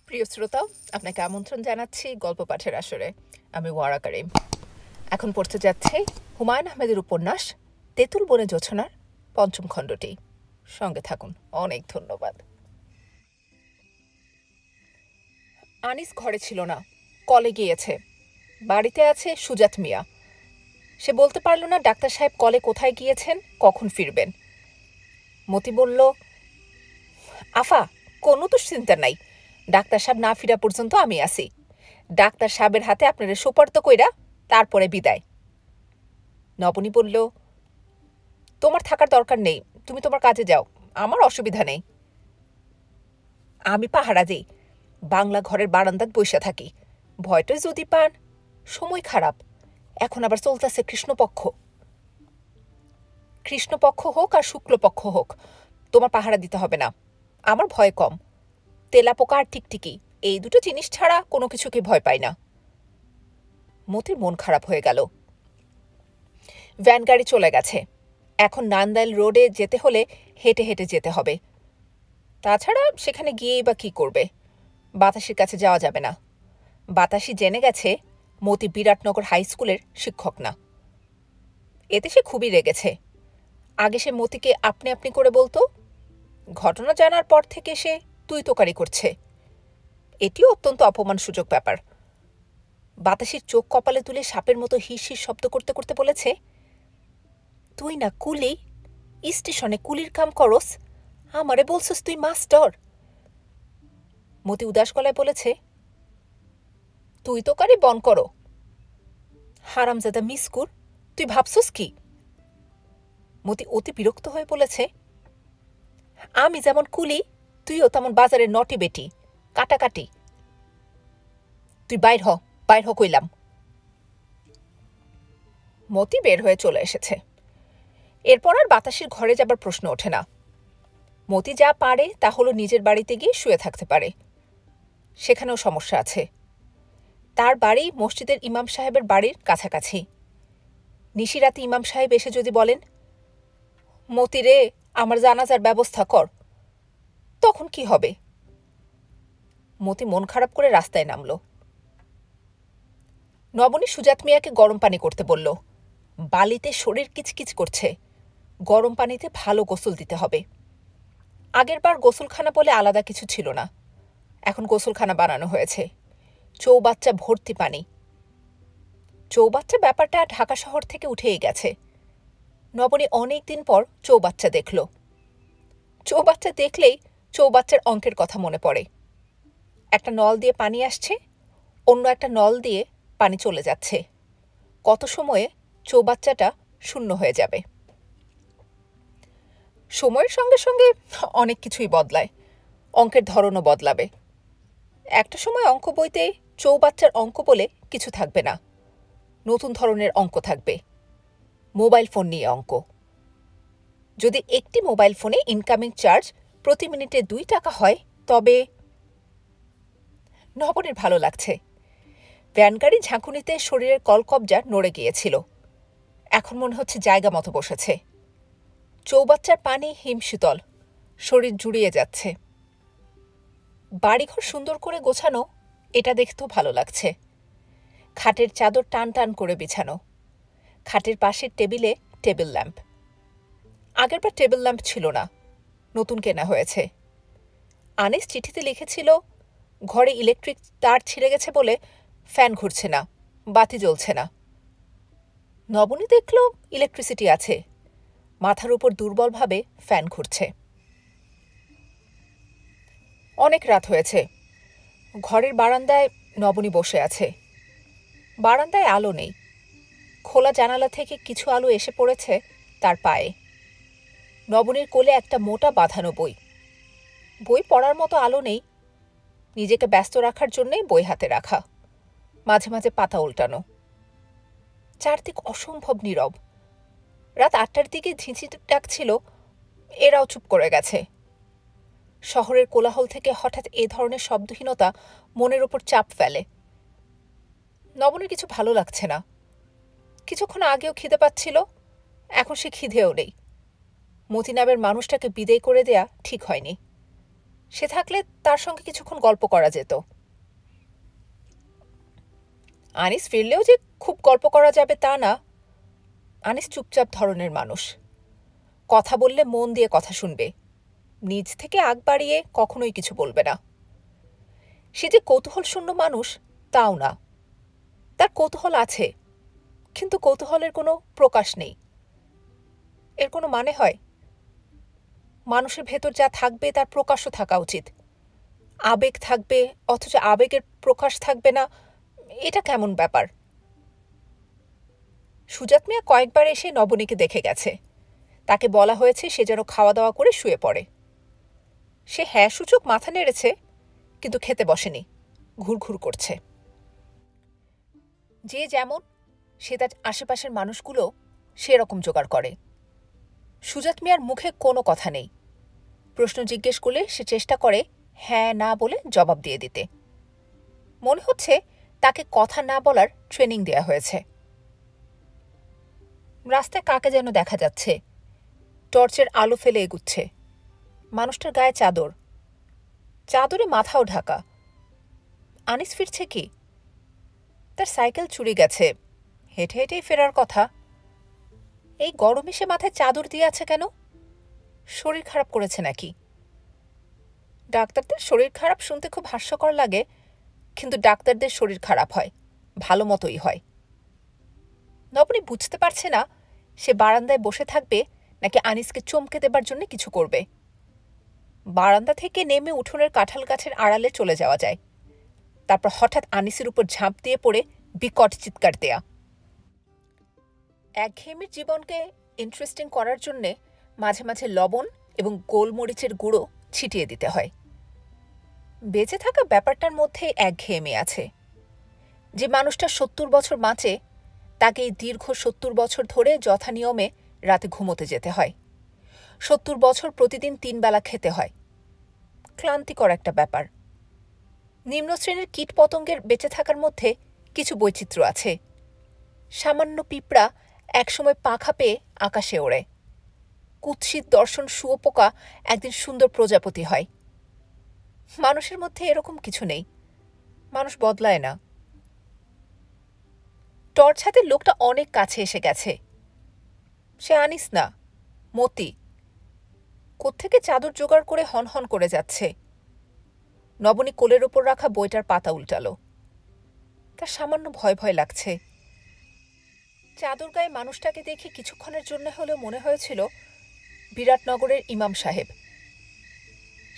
প্রিয় শ্রোতা, আপনাকে আমন্ত্রণ জানাচ্ছি গল্প পাঠের আসরে। আমি ওয়ারা কারিম। এখন পড়তে যাচ্ছে হুমায়ুন আহমেদের উপন্যাস তেঁতুল বনে জোছনার পঞ্চম খণ্ডটি। সঙ্গে থাকুন। অনেক ধন্যবাদ। আনিস ঘরে ছিল না, কলে গিয়েছে। বাড়িতে আছে সুজাত মিয়া। সে বলতে পারল না ডাক্তার সাহেব কলে কোথায় গিয়েছেন, কখন ফিরবেন। মতি বলল, আফা, কোনো দুশ্চিন্তা নাই, ডাক্তার সাহেব না ফিরা পর্যন্ত আমি আসি। ডাক্তার সাহেবের হাতে আপনারা সোপর্দ কইরা তারপরে বিদায়। নবনী বলল, তোমার থাকার দরকার নেই, তুমি তোমার কাজে যাও, আমার অসুবিধা নেই। আমি পাহারা দিই, বাংলা ঘরের বারান্দাত বইসা থাকি। ভয়টাই যদি পান। সময় খারাপ, এখন আবার চলতেছে কৃষ্ণপক্ষ। কৃষ্ণপক্ষ হোক আর শুক্লপক্ষ হোক, তোমার পাহারা দিতে হবে না। আমার ভয় কম। তেলাপোকা আর টিকটিকি, এই দুটো জিনিস ছাড়া কোনো কিছুকে ভয় পাই না। মতির মন খারাপ হয়ে গেল। ভ্যান গাড়ি চলে গেছে। এখন নান্দাইল রোডে যেতে হলে হেঁটে হেঁটে যেতে হবে। তাছাড়া সেখানে গিয়েই বা কী করবে? বাতাসির কাছে যাওয়া যাবে না। বাতাসি জেনে গেছে মতি বিরাটনগর হাই স্কুলের শিক্ষক না। এতে সে খুবই রেগেছে। আগে সে মতিকে আপনি আপনি করে বলতো, ঘটনা জানার পর থেকে সে তুই তোকারি করছে। এটিও অত্যন্ত অপমানসূচক ব্যাপার। বাতাসির চোখ কপালে তুলে সাপের মতো হিস হিস শব্দ করতে করতে বলেছে, তুই না কুলি, স্টেশনে কুলির কাম করস, আমারে বলছস তুই মাস্টার। মতি উদাস গলায় বলেছে, তুই তোকারি বন করো। হারামজাদা মিসকুর, তুই ভাবছস কি? মতি অতি বিরক্ত হয়ে বলেছে, আমি যেমন কুলি, তুইও তেমন বাজারের নটি বেটি, কাটাকাটি। তুই বাইর হ কইলাম। মতি বের হয়ে চলে এসেছে। এরপর আর বাতাসের ঘরে যাবার প্রশ্ন ওঠে না। মতি যা পারে তা হলো নিজের বাড়িতে গিয়ে শুয়ে থাকতে পারে। সেখানেও সমস্যা আছে। তার বাড়ি মসজিদের ইমাম সাহেবের বাড়ির কাছাকাছি। নিশিরাতে ইমাম সাহেব এসে যদি বলেন, মতি রে, আমার জানাজার ব্যবস্থা কর, তখন কি হবে? মতি মন খারাপ করে রাস্তায় নামল। নবনী সুজাত মিয়াকে গরম পানি করতে বলল। বালিতে শরীর কিচকিচ করছে, গরম পানিতে ভালো গোসল দিতে হবে। আগেরবার গোসলখানা বলে আলাদা কিছু ছিল না, এখন গোসলখানা বানানো হয়েছে। চৌবাচ্চা ভর্তি পানি। চৌবাচ্চা ব্যাপারটা ঢাকা শহর থেকে উঠেই গেছে। নবনী অনেক দিন পর চৌবাচ্চা দেখল। চৌবাচ্চা দেখলেই চৌবাচ্চার অঙ্কের কথা মনে পড়ে। একটা নল দিয়ে পানি আসছে, অন্য একটা নল দিয়ে পানি চলে যাচ্ছে। কত সময়ে চৌবাচ্চাটা শূন্য হয়ে যাবে। সময়ের সঙ্গে সঙ্গে অনেক কিছুই বদলায়, অঙ্কের ধরনও বদলাবে। একটা সময় অঙ্ক বইতে চৌবাচ্চার অঙ্ক বলে কিছু থাকবে না, নতুন ধরনের অঙ্ক থাকবে। মোবাইল ফোন নিয়ে অঙ্ক। যদি একটি মোবাইল ফোনে ইনকামিং চার্জ প্রতি মিনিটে 2 টাকা হয়, তবে নবনের ভালো লাগছে। ভ্যানগাড়ি ঝাঁকুনিতে শরীরের কলকবজা নড়ে গিয়েছিল, এখন মনে হচ্ছে জায়গা মতো বসেছে। চৌবাচ্চার পানি হিমশীতল, শরীর জুড়িয়ে যাচ্ছে। বাড়িঘর সুন্দর করে গোছানো, এটা দেখতেও ভালো লাগছে। খাটের চাদর টান টান করে বিছানো। খাটের পাশের টেবিলে টেবিল ল্যাম্প। আগেরবার টেবিল ল্যাম্প ছিল না, নতুন কেনা হয়েছে। আনিস চিঠিতে লিখেছিল, ঘরে ইলেকট্রিক তার ছিঁড়ে গেছে বলে ফ্যান ঘুরছে না, বাতি জ্বলছে না। নবনী দেখল ইলেকট্রিসিটি আছে, মাথার উপর দুর্বলভাবে ফ্যান ঘুরছে। অনেক রাত হয়েছে। ঘরের বারান্দায় নবনী বসে আছে। বারান্দায় আলো নেই। খোলা জানালা থেকে কিছু আলো এসে পড়েছে তার পায়ে। নবনীর কোলে একটা মোটা বাঁধানো বই। বই পড়ার মতো আলো নেই, নিজেকে ব্যস্ত রাখার জন্যেই বই হাতে রাখা, মাঝে মাঝে পাতা উল্টানো। চারদিক অসম্ভব নীরব। রাত 8টার দিকে ঝিঁঝি ডাকছিল, এরাও চুপ করে গেছে। শহরের কোলাহল থেকে হঠাৎ এ ধরনের শব্দহীনতা মনের ওপর চাপ ফেলে। নবনীর কিছু ভালো লাগছে না। কিছুক্ষণ আগেও খিদে পাচ্ছিল, এখন সে খিদেও নেই। মতি নামের মানুষটাকে বিদায় করে দেয়া ঠিক হয়নি। সে থাকলে তার সঙ্গে কিছুক্ষণ গল্প করা যেত। আনিস ফিরলেও যে খুব গল্প করা যাবে তা না। আনিস চুপচাপ ধরনের মানুষ, কথা বললে মন দিয়ে কথা শুনবে, নিজ থেকে আগ বাড়িয়ে কখনোই কিছু বলবে না। সে যে কৌতূহল শূন্য মানুষ তাও না, তার কৌতূহল আছে, কিন্তু কৌতূহলের কোনো প্রকাশ নেই। এর কোনো মানে হয়? মানুষের ভেতর যা থাকবে তার প্রকাশও থাকা উচিত। আবেগ থাকবে অথচ আবেগের প্রকাশ থাকবে না, এটা কেমন ব্যাপার? সুজাত মিয়া কয়েকবার এসে নবনীকে দেখে গেছে। তাকে বলা হয়েছে সে যেন খাওয়া দাওয়া করে শুয়ে পড়ে। সে হ্যাঁ সূচক মাথা নেড়েছে, কিন্তু খেতে বসেনি, ঘুরঘুর করছে। যে যেমন, সে তার আশেপাশের মানুষগুলো সেরকম জোগাড় করে। সুজাত মিয়ার মুখে কোনো কথা নেই। প্রশ্ন জিজ্ঞেস করলে সে চেষ্টা করে হ্যাঁ না বলে জবাব দিয়ে দিতে। মনে হচ্ছে তাকে কথা না বলার ট্রেনিং দেওয়া হয়েছে। রাস্তায় কাকে যেন দেখা যাচ্ছে, টর্চের আলো ফেলে এগুচ্ছে। মানুষটার গায়ে চাদর, চাদরে মাথাও ঢাকা। আনিস ফিরছে কি? তার সাইকেল চুরি গেছে, হেঁটে হেঁটেই ফেরার কথা। এই গরমে সে মাথায় চাদর দিয়ে আছে কেন? শরীর খারাপ করেছে নাকি? ডাক্তারদের শরীর খারাপ শুনতে খুব হাস্যকর লাগে, কিন্তু ডাক্তারদের শরীর খারাপ হয়, ভালো মতোই হয়। নবনী বুঝতে পারছে না সে বারান্দায় বসে থাকবে নাকি আনিসকে চমকে দেবার জন্য কিছু করবে। বারান্দা থেকে নেমে উঠোনের কাঁঠাল গাছের আড়ালে চলে যাওয়া যায়, তারপর হঠাৎ আনিসের উপর ঝাঁপ দিয়ে পড়ে বিকট চিৎকার দেয়া। একঘেয়েমির জীবনকে ইন্টারেস্টিং করার জন্যে মাঝে মাঝে লবণ এবং গোলমরিচের গুঁড়ো ছিটিয়ে দিতে হয়। বেঁচে থাকা ব্যাপারটার মধ্যে একঘেয়েমি আছে। যে মানুষটা ৭০ বছর বাঁচে তাকে এই দীর্ঘ ৭০ বছর ধরে যথানিয়মে রাতে ঘুমোতে যেতে হয়। ৭০ বছর প্রতিদিন ৩ বেলা খেতে হয়। ক্লান্তিকর একটা ব্যাপার। নিম্ন শ্রেণীর কীটপতঙ্গের বেঁচে থাকার মধ্যে কিছু বৈচিত্র্য আছে। সামান্য পিঁপড়া একসময় পাখা পেয়ে আকাশে ওড়ে। কুৎসিত দর্শন শুঁয়োপোকা একদিন সুন্দর প্রজাপতি হয়। মানুষের মধ্যে এরকম কিছু নেই। মানুষ বদলায় না। টর্চ হাতে লোকটা অনেক কাছে এসে গেছে। সে আনিস না, মতি। কোত্থেকে চাদর জোগাড় করে হনহন করে যাচ্ছে। নবনী কোলের ওপর রাখা বইটার পাতা উল্টালো। তার সামান্য ভয় ভয় লাগছে। চাদর গায়ে মানুষটাকে দেখে কিছুক্ষণের জন্য হলেও মনে হয়েছিল বিরাটনগরের ইমাম সাহেব।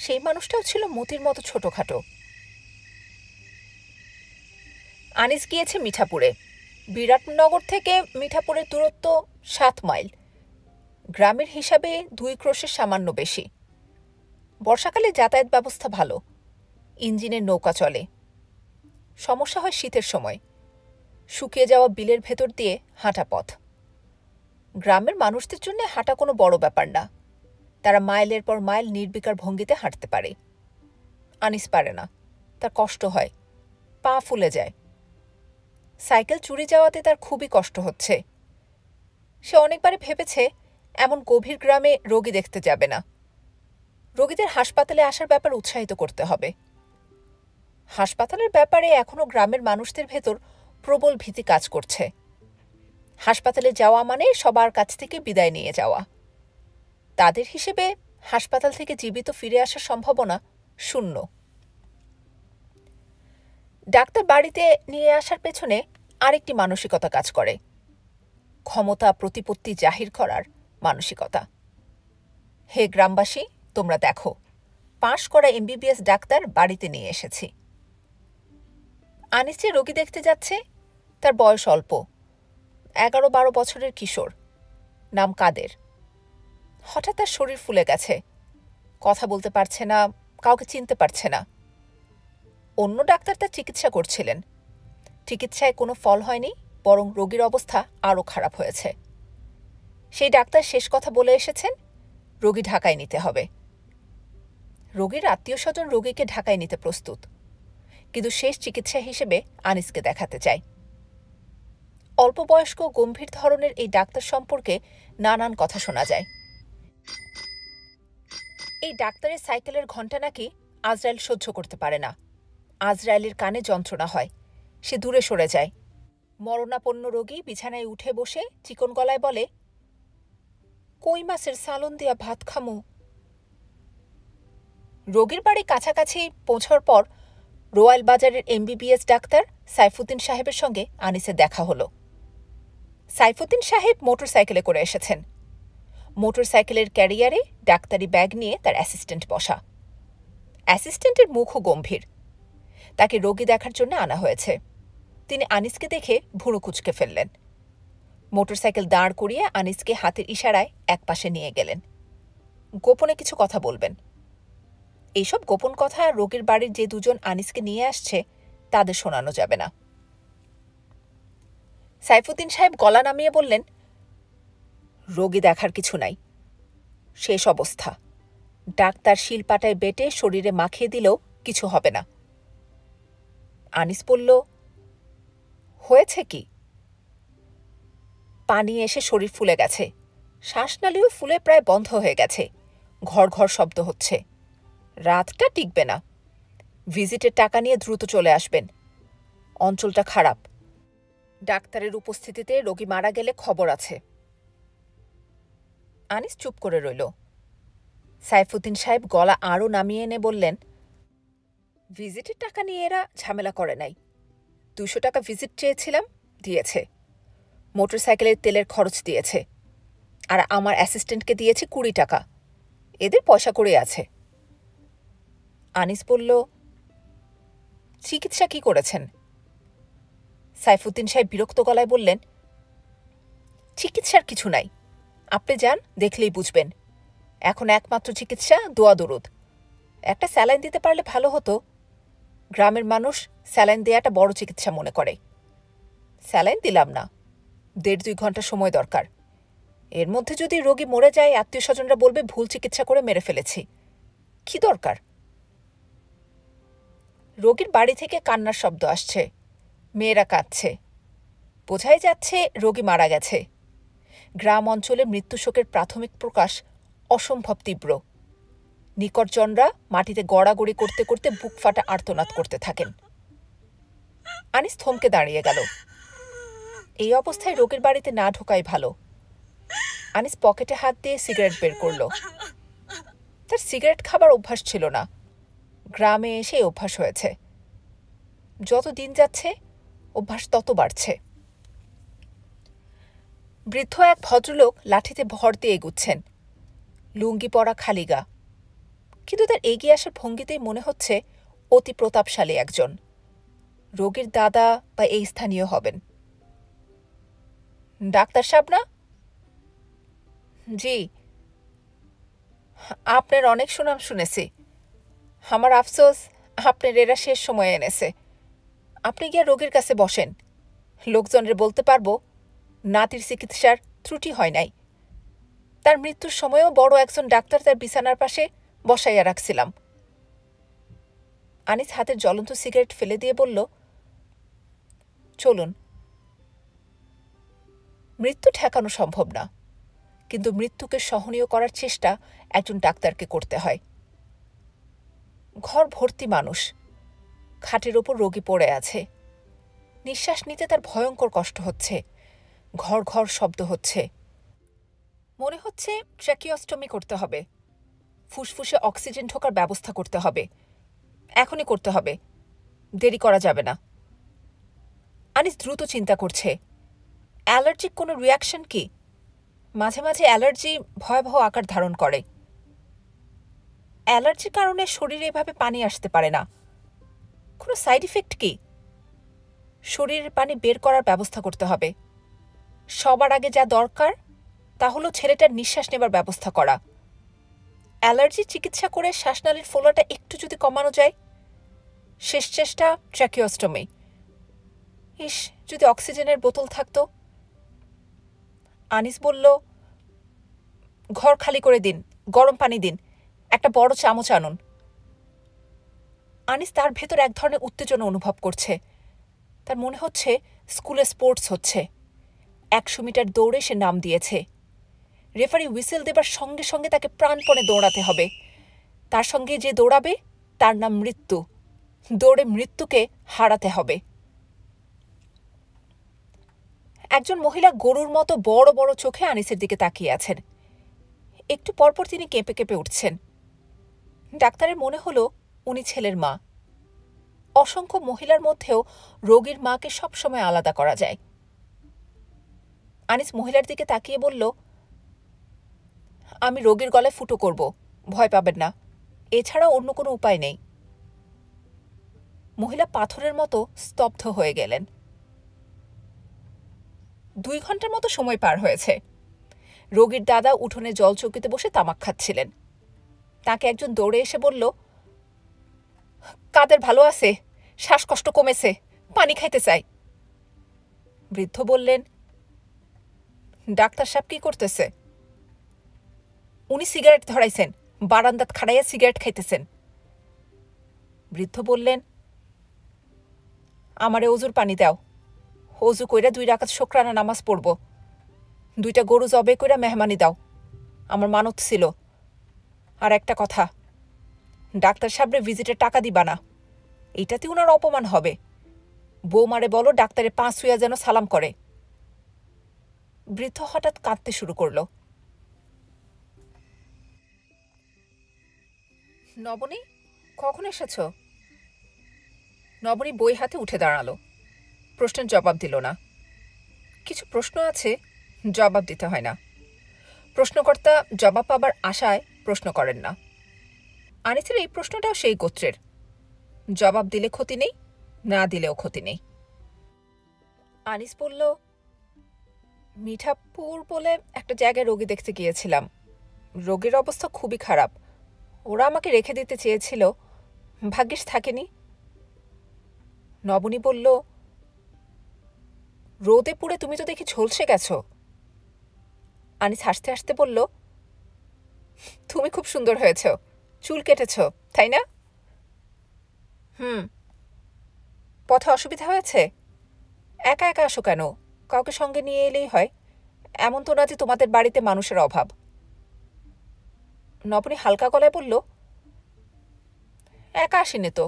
সেই মানুষটাও ছিল মতির মতো ছোটখাটো। আনিস গিয়েছে মিঠাপুরে। বিরাটনগর থেকে মিঠাপুরের দূরত্ব ৭ মাইল। গ্রামের হিসাবে ২ ক্রোশের সামান্য বেশি। বর্ষাকালে যাতায়াত ব্যবস্থা ভালো, ইঞ্জিনের নৌকা চলে। সমস্যা হয় শীতের সময়, শুকিয়ে যাওয়া বিলের ভেতর দিয়ে হাঁটা পথ। গ্রামের মানুষদের জন্য হাঁটা কোনো বড় ব্যাপার না, তারা মাইলের পর মাইল নির্বিকার ভঙ্গিতে হাঁটতে পারে। আনিস পারে না, তার কষ্ট হয়, পা ফুলে যায়। সাইকেল চুরি যাওয়াতে তার খুবই কষ্ট হচ্ছে। সে অনেকবারই ভেবেছে এমন গভীর গ্রামে রোগী দেখতে যাবে না। রোগীদের হাসপাতালে আসার ব্যাপার উৎসাহিত করতে হবে। হাসপাতালের ব্যাপারে এখনও গ্রামের মানুষদের ভেতর প্রবল ভীতি কাজ করছে। হাসপাতালে যাওয়া মানে সবার কাছ থেকে বিদায় নিয়ে যাওয়া। তাদের হিসেবে হাসপাতাল থেকে জীবিত ফিরে আসার সম্ভাবনা শূন্য। ডাক্তার বাড়িতে নিয়ে আসার পেছনে আরেকটি মানসিকতা কাজ করে, ক্ষমতা প্রতিপত্তি জাহির করার মানসিকতা। হে গ্রামবাসী, তোমরা দেখো, পাশ করা এমবিবিএস ডাক্তার বাড়িতে নিয়ে এসেছি। আনিস যে রোগী দেখতে যাচ্ছে তার বয়স অল্প, ১১-১২ বছরের কিশোর, নাম কাদের। হঠাৎ তার শরীর ফুলে গেছে, কথা বলতে পারছে না, কাউকে চিনতে পারছে না। অন্য ডাক্তার তার চিকিৎসা করছিলেন। চিকিৎসায় কোনো ফল হয়নি, বরং রোগীর অবস্থা আরও খারাপ হয়েছে। সেই ডাক্তার শেষ কথা বলে এসেছেন, রোগী ঢাকায় নিতে হবে। রোগীর আত্মীয় স্বজন রোগীকে ঢাকায় নিতে প্রস্তুত, কিন্তু শেষ চিকিৎসা হিসেবে আনিসকে দেখাতে চায়। অল্প বয়স্ক গম্ভীর ধরনের এই ডাক্তার সম্পর্কে নানান কথা শোনা যায়। এই ডাক্তারের সাইকেলের ঘণ্টা নাকি আজরাইল সহ্য করতে পারে না। আজরাইলের কানে যন্ত্রণা হয়, সে দূরে সরে যায়। মরণাপন্ন রোগী বিছানায় উঠে বসে চিকন গলায় বলে, কই মাছের সালন দিয়া ভাত খামু। রোগীর বাড়ি কাছাকাছি পৌঁছার পর রোয়াল বাজারের এমবিবিএস ডাক্তার সাইফুদ্দিন সাহেবের সঙ্গে আনিসের দেখা হলো। সাইফুদ্দিন সাহেব মোটরসাইকেলে করে এসেছেন। মোটরসাইকেলের ক্যারিয়ারে ডাক্তারি ব্যাগ নিয়ে তার অ্যাসিস্ট্যান্ট বসা। অ্যাসিস্ট্যান্টের মুখও গম্ভীর। তাকে রোগী দেখার জন্য আনা হয়েছে। তিনি আনিসকে দেখে ভুরু কুঁচকে ফেললেন। মোটরসাইকেল দাঁড় করিয়ে আনিসকে হাতের ইশারায় একপাশে নিয়ে গেলেন। গোপনে কিছু কথা বলবেন। এইসব গোপন কথা রোগীর বাড়ির যে দুজন আনিসকে নিয়ে আসছে তাদের শোনানো যাবে না। সাইফুদ্দিন সাহেব গলা নামিয়ে বললেন, রোগী দেখার কিছু নাই, শেষ অবস্থা। ডাক্তার শিলপাটায় বেটে শরীরে মাখিয়ে দিলেও কিছু হবে না। আনিস বলল, হয়েছে কি? পানি এসে শরীর ফুলে গেছে, শ্বাসনালীও ফুলে প্রায় বন্ধ হয়ে গেছে, ঘর ঘর শব্দ হচ্ছে। রাতটা টিকবে না। ভিজিটের টাকা নিয়ে দ্রুত চলে আসবেন। অঞ্চলটা খারাপ। ডাক্তারের উপস্থিতিতে রোগী মারা গেলে খবর আছে। আনিস চুপ করে রইল। সাইফুদ্দিন সাহেব গলা আরও নামিয়ে এনে বললেন, ভিজিটের টাকা নিয়ে এরা ঝামেলা করে নাই। 200 টাকা ভিজিট চেয়েছিলাম, দিয়েছে। মোটরসাইকেলের তেলের খরচ দিয়েছে। আর আমার অ্যাসিস্ট্যান্টকে দিয়েছি 20 টাকা। এদের পয়সা করে আছে। আনিস বলল, চিকিৎসা কি করেছেন? সাইফুদ্দিন সাহেব বিরক্ত গলায় বললেন, চিকিৎসার কিছু নাই। আপনি যান, দেখলেই বুঝবেন। এখন একমাত্র চিকিৎসা দোয়া দরুদ। একটা স্যালাইন দিতে পারলে ভালো হতো। গ্রামের মানুষ স্যালাইন দেওয়াটা বড় চিকিৎসা মনে করে। স্যালাইন দিলাম না, 1.5-2 ঘন্টা সময় দরকার। এর মধ্যে যদি রোগী মরে যায়, আত্মীয় স্বজনরা বলবে ভুল চিকিৎসা করে মেরে ফেলেছি। কি দরকার? রোগীর বাড়ি থেকে কান্নার শব্দ আসছে। মেয়েরা কাঁদছে। বোঝাই যাচ্ছে রোগী মারা গেছে। গ্রাম অঞ্চলে মৃত্যুশোকের প্রাথমিক প্রকাশ অসম্ভব তীব্র। নিকটজনরা মাটিতে গড়াগড়ি করতে করতে বুক ফাটা আর্তনাদ করতে থাকেন। আনিস থমকে দাঁড়িয়ে গেল। এই অবস্থায় রোগীর বাড়িতে না ঢোকাই ভালো। আনিস পকেটে হাত দিয়ে সিগারেট বের করল। তার সিগারেট খাবার অভ্যাস ছিল না। গ্রামে এসে অভ্যাস হয়েছে। যত দিন যাচ্ছে অভ্যাস তত বাড়ছে। বৃদ্ধ এক ভদ্রলোক লাঠিতে ভর দিয়ে এগুচ্ছেন। লুঙ্গি পরা খালি গা, কিন্তু তার এগিয়ে আসার ভঙ্গিতেই মনে হচ্ছে অতি প্রতাপশালী একজন। রোগীর দাদা বা এই স্থানীয় হবেন। ডাক্তার সাহেব না? জি। আপনার অনেক সুনাম শুনেছি। আমার আফসোস, আপনার এরা শেষ সময়ে এনেছে। আপনি গিয়ে রোগীর কাছে বসেন। লোকজনের বলতে পারবো নাতির চিকিৎসার ত্রুটি হয় নাই। তার মৃত্যুর সময়ও বড় একজন ডাক্তার তার বিছানার পাশে বসাইয়া রাখছিলাম। আনিস হাতের জ্বলন্ত সিগারেট ফেলে দিয়ে বলল, চলুন। মৃত্যু ঠেকানো সম্ভব না, কিন্তু মৃত্যুকে সহনীয় করার চেষ্টা একজন ডাক্তারকে করতে হয়। ঘর ভর্তি মানুষ। খাটের ওপর রোগী পড়ে আছে। নিঃশ্বাস নিতে তার ভয়ঙ্কর কষ্ট হচ্ছে। ঘর ঘর শব্দ হচ্ছে। মনে হচ্ছে ট্র্যাকিওস্টমি করতে হবে। ফুসফুসে অক্সিজেন ঢোকার ব্যবস্থা করতে হবে। এখনই করতে হবে, দেরি করা যাবে না। আনিস দ্রুত চিন্তা করছে, অ্যালার্জিক কোনো রিয়াকশন কি? মাঝে মাঝে অ্যালার্জি ভয়াবহ আকার ধারণ করে। অ্যালার্জির কারণে শরীরে এভাবে পানি আসতে পারে না। কোনো সাইড ইফেক্ট কি? শরীরের পানি বের করার ব্যবস্থা করতে হবে। সবার আগে যা দরকার তা হলো ছেলেটার নিঃশ্বাস নেবার ব্যবস্থা করা। অ্যালার্জির চিকিৎসা করে শ্বাসনালীর ফোলাটা একটু যদি কমানো যায়। শেষ চেষ্টা ট্র্যাকিওস্টমি। ইস, যদি অক্সিজেনের বোতল থাকতো। আনিস বলল, ঘর খালি করে দিন, গরম পানি দিন, একটা বড় চামচ আনুন। আনিস তার ভেতর এক ধরনের উত্তেজনা অনুভব করছে। তার মনে হচ্ছে স্কুলে স্পোর্টস হচ্ছে। 100 মিটার দৌড়ে সে নাম দিয়েছে। রেফারি হুইসেল দেবার সঙ্গে সঙ্গে তাকে প্রাণপণে দৌড়াতে হবে। তার সঙ্গে যে দৌড়াবে তার নাম মৃত্যু। দৌড়ে মৃত্যুকে হারাতে হবে। একজন মহিলা গরুর মতো বড় বড় চোখে আনিসের দিকে তাকিয়ে আছেন। একটু পরপর তিনি কেঁপে কেঁপে উঠছেন। ডাক্তারের মনে হলো উনি ছেলের মা। অসংখ্য মহিলার মধ্যেও রোগীর মাকে সবসময় আলাদা করা যায়। আনিস মহিলার দিকে তাকিয়ে বলল, আমি রোগীর গলায় ফুটো করব, ভয় পাবেন না, এছাড়া অন্য কোনো উপায় নেই। মহিলা পাথরের মতো স্তব্ধ হয়ে গেলেন। 2 ঘন্টার মতো সময় পার হয়েছে। রোগীর দাদা উঠোনে জলচৌকিতে বসে তামাক খাচ্ছিলেন। তাকে একজন দৌড়ে এসে বলল, কাদের ভালো আছে, শ্বাসকষ্ট কমেছে, পানি খাইতে চাই। বৃদ্ধ বললেন, ডাক্তার সাহেব কি করতেছে? উনি সিগারেট ধরাইছেন, বারান্দাত খাড়াইয়া সিগারেট খাইতেছেন। বৃদ্ধ বললেন, আমারে অজুর পানি দাও, অজু কইরা 2 রাকাত শুকরানা নামাজ পড়ব। 2টা গরু জবে কইরা মেহমানি দাও, আমার মানত ছিল। আর একটা কথা, ডাক্তার সাহেবরে ভিজিটের টাকা দিবা না, এইটাতে উনার অপমান হবে। বৌমারে বলো ডাক্তারে 5 হইয়া যেন সালাম করে। বৃদ্ধ হঠাৎ কাঁদতে শুরু করল। নবনী, কখন এসেছ? নবনী বই হাতে উঠে দাঁড়ালো। প্রশ্নের জবাব দিল না। কিছু প্রশ্ন আছে, জবাব দিতে হয় না। প্রশ্নকর্তা জবাব পাবার আশায় প্রশ্ন করেন না। আনিসের এই প্রশ্নটাও সেই গোত্রের। জবাব দিলে ক্ষতি নেই, না দিলেও ক্ষতি নেই। আনিস বলল, মিঠাপুর বলে একটা জায়গায় রোগী দেখতে গিয়েছিলাম। রোগীর অবস্থা খুবই খারাপ। ওরা আমাকে রেখে দিতে চেয়েছিল, ভাগ্যিস থাকেনি। নবনী বলল, রোদে পুড়ে তুমি তো দেখি ঝলসে গেছ। আনিস হাসতে হাসতে বলল, তুমি খুব সুন্দর হয়েছ, চুল কেটেছ, তাই না? পথে অসুবিধা হয়েছে? একা একা আসো কেন? কাউকে সঙ্গে নিয়ে এলেই হয়। এমন তো না যে তোমাদের বাড়িতে মানুষের অভাব। নবনী হালকা গলায় বলল, একা আসেনি তো।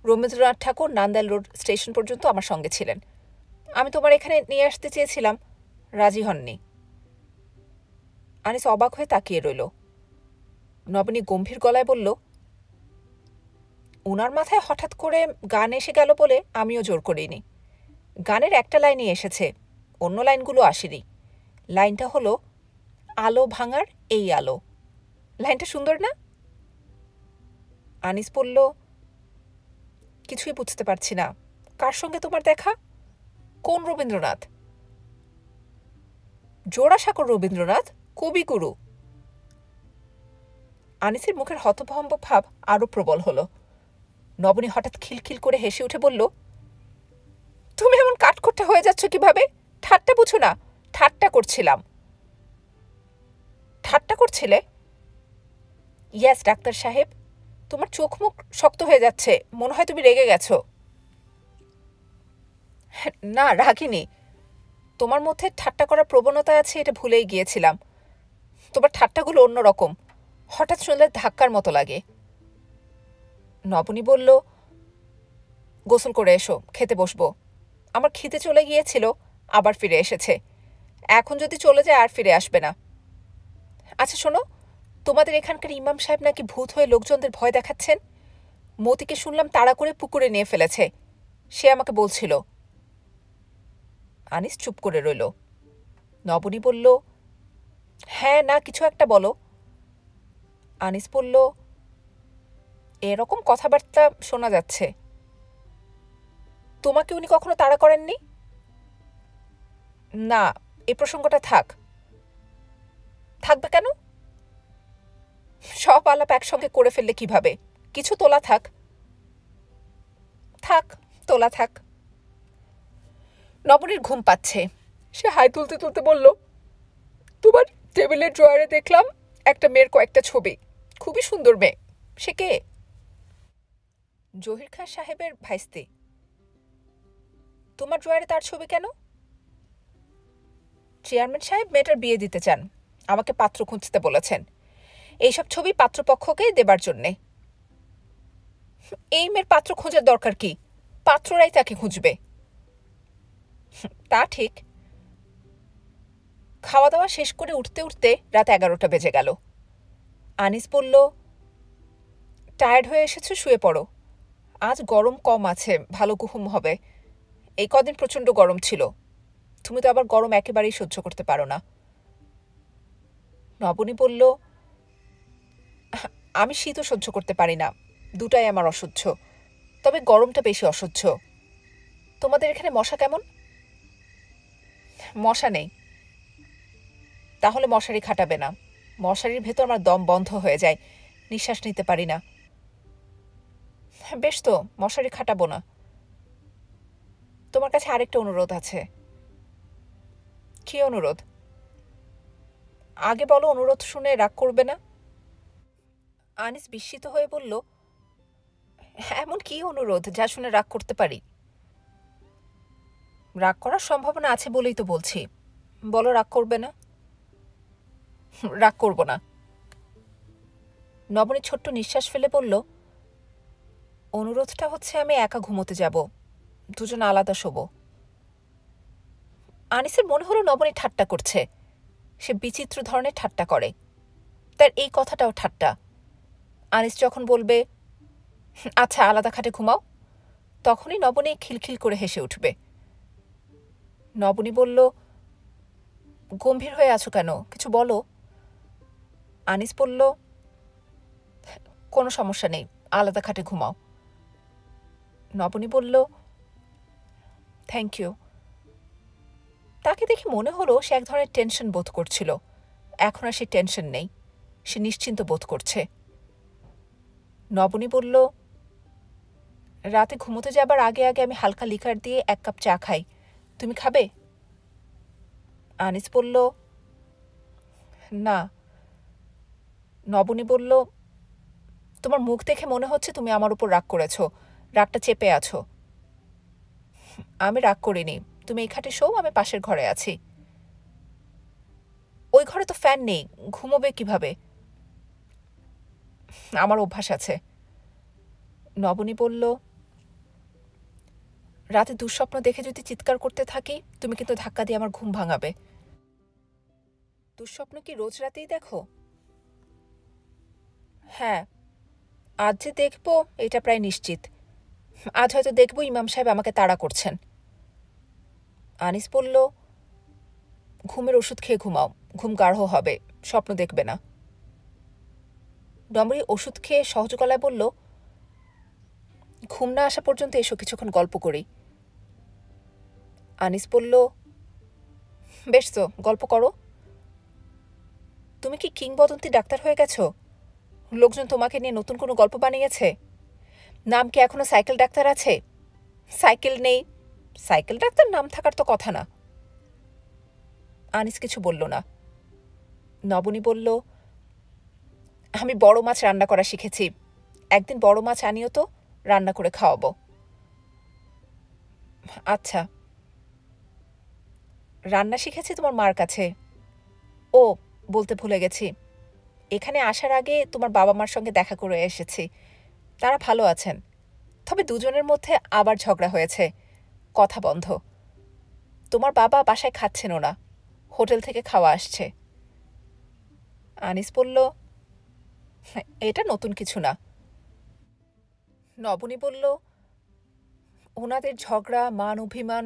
রবীন্দ্রনাথ ঠাকুর নান্দাইল রোড স্টেশন পর্যন্ত আমার সঙ্গে ছিলেন। আমি তোমার এখানে নিয়ে আসতে চেয়েছিলাম, রাজি হননি। আনিস অবাক হয়ে তাকিয়ে রইল। নবনী গম্ভীর গলায় বলল, উনার মাথায় হঠাৎ করে গান এসে গেল বলে আমিও জোর করিনি। গানের একটা লাইনই এসেছে, অন্য লাইনগুলো আসেনি। লাইনটা হলো, আলো ভাঙার এই আলো। লাইনটা সুন্দর না? আনিস বলল, কিছুই বুঝতে পারছি না। কার সঙ্গে তোমার দেখা? কোন রবীন্দ্রনাথ? জোড়াসাঁকোর রবীন্দ্রনাথ, কবিগুরু। আনিসের মুখের হতভম্ব ভাব আরো প্রবল হল। নবনী হঠাৎ খিলখিল করে হেসে উঠে বলল, তুমি এমন কাঠখোট্টা হয়ে যাচ্ছ কিভাবে? ঠাট্টা বুঝো না? ঠাট্টা করছিলাম। ঠাট্টা করছিলে? ইয়াস ডাক্তার সাহেব, তোমার চোখ মুখ শক্ত হয়ে যাচ্ছে, মনে হয় তুমি রেগে গেছ। না, রাগিনি। তোমার মধ্যে ঠাট্টা করার প্রবণতা আছে এটা ভুলেই গিয়েছিলাম। তোমার ঠাট্টাগুলো অন্যরকম, হঠাৎ শুনলে ধাক্কার মতো লাগে। নবনী বলল, গোসল করে এসো, খেতে বসবো। আমার খিদে চলে গিয়েছিল, আবার ফিরে এসেছে। এখন যদি চলে যায় আর ফিরে আসবে না। আচ্ছা শোনো, তোমাদের এখানকার ইমাম সাহেব নাকি ভূত হয়ে লোকজনদের ভয় দেখাচ্ছেন। মতিকে শুনলাম তাড়া করে পুকুরে নিয়ে ফেলেছে, সে আমাকে বলছিল। আনিস চুপ করে রইল। নবনী বলল, হ্যাঁ না কিছু একটা বলো। আনিস বলল, এরকম কথাবার্তা শোনা যাচ্ছে। তোমাকে উনি কখনো তাড়া করেননি? না, এই প্রসঙ্গটা থাক। থাকবে কেন? সব আলাপ একসঙ্গে করে ফেললে কিভাবে? কিছু তোলা থাক। থাক, তোলা থাক। নবনীর ঘুম পাচ্ছে। সে হাই তুলতে তুলতে বলল, তোমার টেবিলের ড্রয়ারে দেখলাম একটা মেয়ের কয়েকটা ছবি, খুবই সুন্দর মেয়ে। সে কে? জহির খান সাহেবের ভাইস্তি। তোমার ড্রয়ারে তার ছবি কেন? চেয়ারম্যান সাহেব মেয়েটার বিয়ে দিতে চান, আমাকে পাত্র খুঁজতে বলেছেন। এইসব ছবি পাত্রপক্ষকেই দেবার জন্যে। এই মেয়ের পাত্র খোঁজার দরকার কি? পাত্ররাই তাকে খুঁজবে। তা ঠিক। খাওয়া দাওয়া শেষ করে উঠতে উঠতে রাত 11টা বেজে গেল। আনিস বলল, টায়ার্ড হয়ে এসেছো, শুয়ে পড়ো। আজ গরম কম আছে, ভালো ঘুম হবে। এই কদিন প্রচণ্ড গরম ছিল। তুমি তো আবার গরম একেবারেই সহ্য করতে পারো না। নবনী বলল, আমি শীতও সহ্য করতে পারি না, দুটাই আমার অসহ্য। তবে গরমটা বেশি অসহ্য। তোমাদের এখানে মশা কেমন? মশা নেই। তাহলে মশারি খাটাবে না। মশারির ভেতর আমার দম বন্ধ হয়ে যায়, নিঃশ্বাস নিতে পারি না। বেশ তো, মশারি খাটাবো না। তোমার কাছে আরেকটা অনুরোধ আছে। কি অনুরোধ? আগে বলো, অনুরোধ শুনে রাগ করবে না। আনিস বিস্মিত হয়ে বলল, এমন কি অনুরোধ যা শুনে রাগ করতে পারি? রাগ করার সম্ভাবনা আছে বলেই তো বলছি। বলো, রাগ করবে না। রাগ করব না। নবনী ছোট্ট নিঃশ্বাস ফেলে বলল, অনুরোধটা হচ্ছে আমি একা ঘুমোতে যাব, দুজন আলাদা শোবো। আনিসের মনে হলো নবনী ঠাট্টা করছে। সে বিচিত্র ধরনের ঠাট্টা করে। তার এই কথাটাও ঠাট্টা। আনিস যখন বলবে, আচ্ছা আলাদা খাটে ঘুমাও, তখনই নবনী খিলখিল করে হেসে উঠবে। নবনী বলল, গম্ভীর হয়ে আছো কেন, কিছু বলো। আনিস বলল, কোনো সমস্যা নেই, আলাদা খাটে ঘুমাও। নবনী বলল, থ্যাংক ইউ। তাকে দেখে মনে হলো সে এক ধরনের টেনশন বোধ করছিল। এখন আর সে টেনশন নেই, সে নিশ্চিন্ত বোধ করছে। নবনী বলল, রাতে ঘুমোতে যাবার আগে আগে আমি হালকা লিকার দিয়ে 1 কাপ চা খাই, তুমি খাবে? আনিস বলল, না। নবনী বলল, তোমার মুখ দেখে মনে হচ্ছে তুমি আমার উপর রাগ করেছ, রাগটা চেপে আছো। আমি রাগ করিনি, তুমি এই খাটে শোও, আমি পাশের ঘরে আছি। ওই ঘরে তো ফ্যান নেই, ঘুমোবে কিভাবে? আমার অভ্যাস আছে। নবনী বলল, রাতে দুঃস্বপ্ন দেখে যদি চিৎকার করতে থাকি, তুমি কিন্তু ধাক্কা দিয়ে আমার ঘুম ভাঙাবে। দুঃস্বপ্ন কি রোজ রাতেই দেখো? হ্যাঁ, আজ যে দেখব এটা প্রায় নিশ্চিত। আজ হয়তো দেখব ইমাম সাহেব আমাকে তাড়া করছেন। আনিস বলল, ঘুমের ওষুধ খেয়ে ঘুমাও, ঘুম গাঢ় হবে, স্বপ্ন দেখবে না। ডমরি ওষুধ খেয়ে সহজ গলায় বলল, ঘুম না আসা পর্যন্ত এসো, কিছুক্ষণ গল্প করি। আনিস বলল, বেশ তো, গল্প করো। তুমি কি কিংবদন্তি ডাক্তার হয়ে গেছো? লোকজন তোমাকে নিয়ে নতুন কোনো গল্প বানিয়েছে? নাম কি এখনো সাইকেল ডাক্তার আছে? সাইকেল নেই, সাইকেল ডাক্তার নাম থাকার তো কথা না। আনিস কিছু বলল না। নবনী বলল, আমি বড় মাছ রান্না করা শিখেছি, একদিন বড় মাছ আনিও তো, রান্না করে খাওয়াবো। আচ্ছা। রান্না শিখেছি তোমার মার কাছে। ও, বলতে ভুলে গেছি, এখানে আসার আগে তোমার বাবা মার সঙ্গে দেখা করে এসেছি। তারা ভালো আছেন, তবে দুজনের মধ্যে আবার ঝগড়া হয়েছে, কথা বন্ধ। তোমার বাবা বাসায় খাচ্ছেনও না, হোটেল থেকে খাওয়া আসছে। আনিস বলল, এটা নতুন কিছু না। নবনী বলল, ওনাদের ঝগড়া, মান অভিমান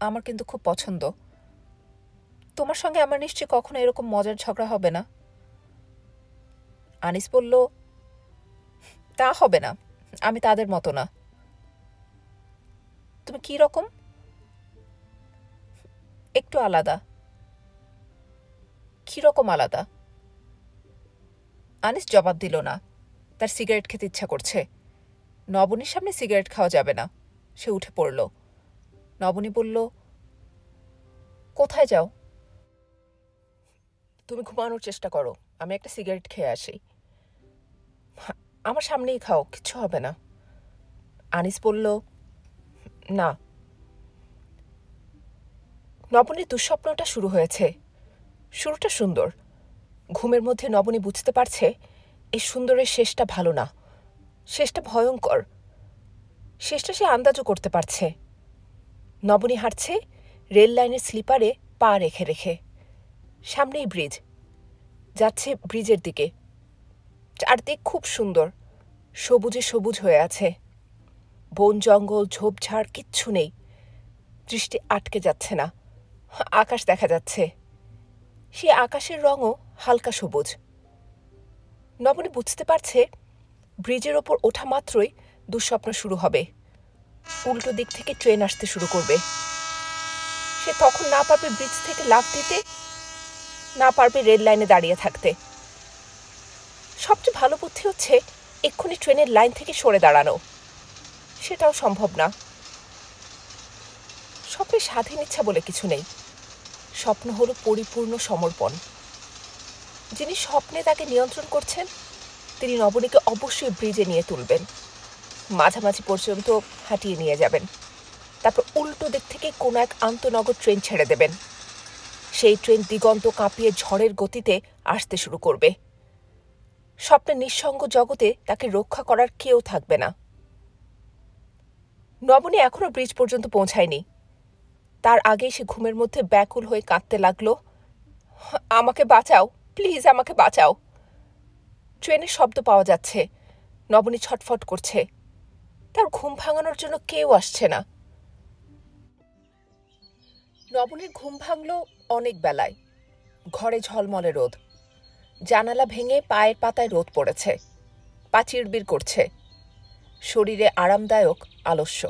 আমার কিন্তু খুব পছন্দ। তোমার সঙ্গে আমার নিশ্চয়ই কখনো এরকম মজার ঝগড়া হবে না। আনিস বলল, তা হবে না, আমি তাদের মতো না। তুমি কি রকম? একটু আলাদা। কি রকম আলাদা? আনিস জবাব দিল না। তার সিগারেট খেতে ইচ্ছা করছে। নবনীর সামনে সিগারেট খাওয়া যাবে না। সে উঠে পড়ল। নবনী বলল, কোথায় যাও? তুমি ঘুমানোর চেষ্টা করো, আমি একটা সিগারেট খেয়ে আসি। আমার সামনেই খাও, কিচ্ছু হবে না। আনিস বলল, না। নবনীর দুঃস্বপ্নটা শুরু হয়েছে। শুরুটা সুন্দর। ঘুমের মধ্যে নবনী বুঝতে পারছে এই সুন্দরের শেষটা ভালো না, শেষটা ভয়ঙ্কর। শেষটা সে আন্দাজও করতে পারছে। নবনী হাঁটছে রেল লাইনের স্লিপারে পা রেখে রেখে। সামনেই ব্রিজ, যাচ্ছে ব্রিজের দিকে। চারদিক খুব সুন্দর, সবুজে সবুজ হয়ে আছে। বন জঙ্গল ঝোপঝাড় কিচ্ছু নেই। দৃষ্টি আটকে যাচ্ছে না। আকাশ দেখা যাচ্ছে, সে আকাশের রঙও হালকা সবুজ। নবনী বুঝতে পারছে ব্রিজের ওপর ওঠা মাত্রই দুঃস্বপ্ন শুরু হবে। উল্টো দিক থেকে ট্রেন আসতে শুরু করবে। সে তখন না পারবে ব্রিজ থেকে লাফ দিতে, না পারবে রেল লাইনে দাঁড়িয়ে থাকতে। সবচেয়ে ভালো বুদ্ধি হচ্ছে এক্ষুনি ট্রেনের লাইন থেকে সরে দাঁড়ানো। সেটাও সম্ভব না। স্বপ্নে স্বাধীন ইচ্ছা বলে কিছু নেই। স্বপ্ন হলো পরিপূর্ণ সমর্পণ। যিনি স্বপ্নে তাকে নিয়ন্ত্রণ করছেন তিনি নবনীকে অবশ্যই ব্রিজে নিয়ে তুলবেন, মাঝামাঝি পর্যন্ত হাঁটিয়ে নিয়ে যাবেন। তারপর উল্টো দিক থেকে কোনো এক আন্তনগর ট্রেন ছেড়ে দেবেন। সেই ট্রেন দিগন্ত কাঁপিয়ে ঝড়ের গতিতে আসতে শুরু করবে। স্বপ্নের নিঃসঙ্গ জগতে তাকে রক্ষা করার কেউ থাকবে না। নবনী এখনো ব্রিজ পর্যন্ত পৌঁছায়নি। তার আগেই সে ঘুমের মধ্যে ব্যাকুল হয়ে কাঁদতে লাগল, আমাকে বাঁচাও, প্লিজ আমাকে বাঁচাও। ট্রেনের শব্দ পাওয়া যাচ্ছে। নবনী ছটফট করছে। তার ঘুম ভাঙানোর জন্য কেউ আসছে না। নবনীর ঘুম ভাঙল অনেক বেলায়। ঘরে ঝলমলে রোদ। জানালা ভেঙে পায়ের পাতায় রোদ পড়েছে। পা চিড়বিড় করছে। শরীরে আরামদায়ক আলস্য।